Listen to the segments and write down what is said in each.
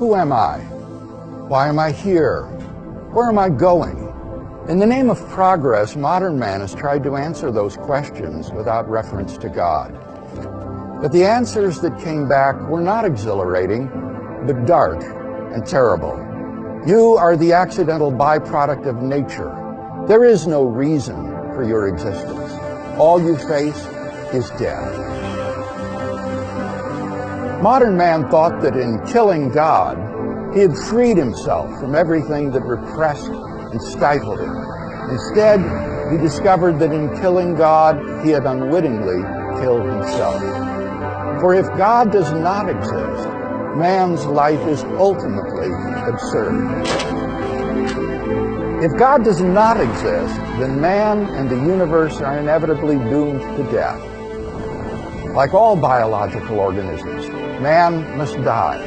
Who am I? Why am I here? Where am I going? In the name of progress, modern man has tried to answer those questions without reference to God. But the answers that came back were not exhilarating, but dark and terrible. You are the accidental byproduct of nature. There is no reason for your existence. All you face is death. Modern man thought that in killing God, he had freed himself from everything that repressed and stifled him. Instead, he discovered that in killing God, he had unwittingly killed himself. For if God does not exist, man's life is ultimately absurd. If God does not exist, then man and the universe are inevitably doomed to death. Like all biological organisms, man must die.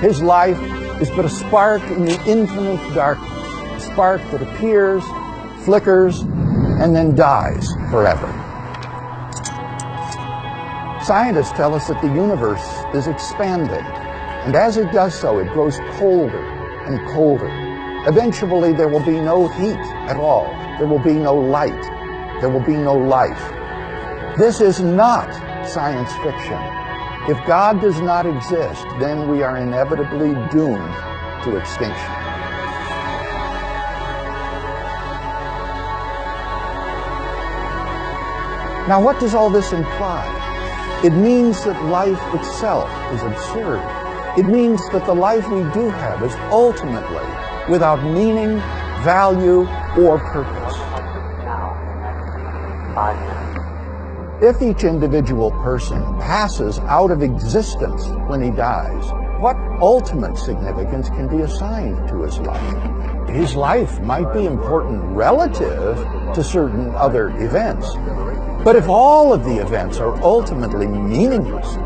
His life is but a spark in the infinite darkness, a spark that appears, flickers, and then dies forever. Scientists tell us that the universe is expanding, and as it does so, it grows colder and colder. Eventually, there will be no heat at all. There will be no light. There will be no life. This is not science fiction. If God does not exist, then we are inevitably doomed to extinction. Now, what does all this imply? It means that life itself is absurd. It means that the life we do have is ultimately without meaning, value, or purpose. If each individual person passes out of existence when he dies, what ultimate significance can be assigned to his life? His life might be important relative to certain other events, but if all of the events are ultimately meaningless,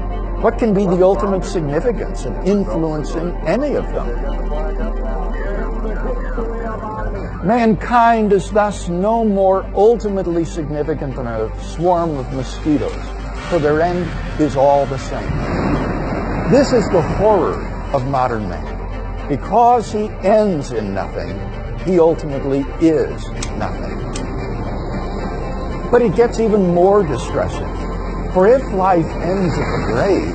what can be the ultimate significance and influence in any of them? Mankind is thus no more ultimately significant than a swarm of mosquitoes, for their end is all the same. This is the horror of modern man. Because he ends in nothing, he ultimately is nothing. But it gets even more distressing, for if life ends at the grave,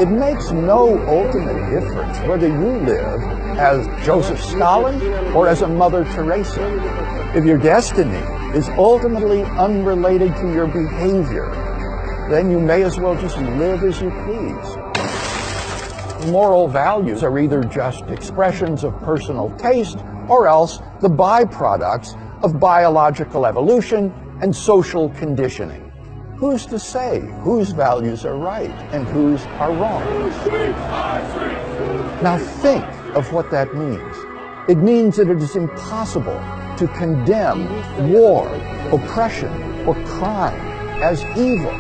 it makes no ultimate difference whether you live as Joseph Stalin or as a Mother Teresa. If your destiny is ultimately unrelated to your behavior, then you may as well just live as you please. Moral values are either just expressions of personal taste or else the byproducts of biological evolution and social conditioning. Who's to say whose values are right and whose are wrong? Now think of what that means. It means that it is impossible to condemn war, oppression, or crime as evil.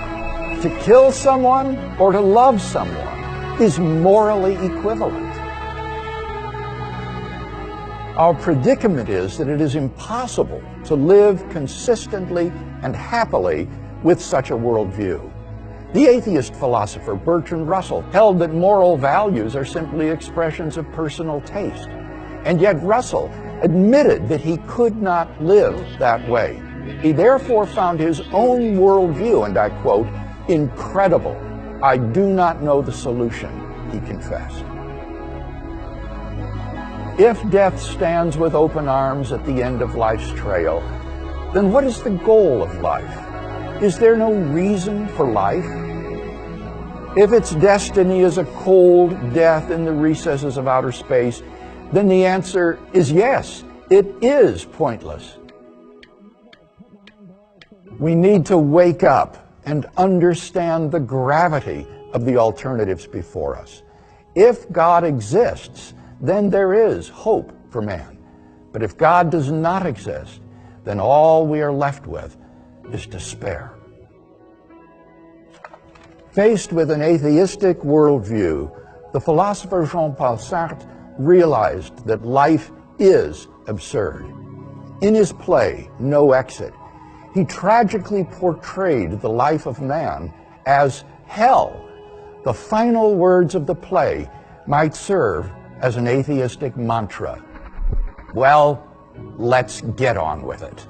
To kill someone or to love someone is morally equivalent. Our predicament is that it is impossible to live consistently and happily with such a worldview. The atheist philosopher Bertrand Russell held that moral values are simply expressions of personal taste. And yet Russell admitted that he could not live that way. He therefore found his own worldview, and I quote, "incredible. I do not know the solution," he confessed. If death stands with open arms at the end of life's trail, then what is the goal of life? Is there no reason for life? If its destiny is a cold death in the recesses of outer space, then the answer is yes, it is pointless. We need to wake up and understand the gravity of the alternatives before us. If God exists, then there is hope for man. But if God does not exist, then all we are left with is despair. Faced with an atheistic worldview, the philosopher Jean-Paul Sartre realized that life is absurd. In his play, No Exit, he tragically portrayed the life of man as hell. The final words of the play might serve as an atheistic mantra. Well, let's get on with it.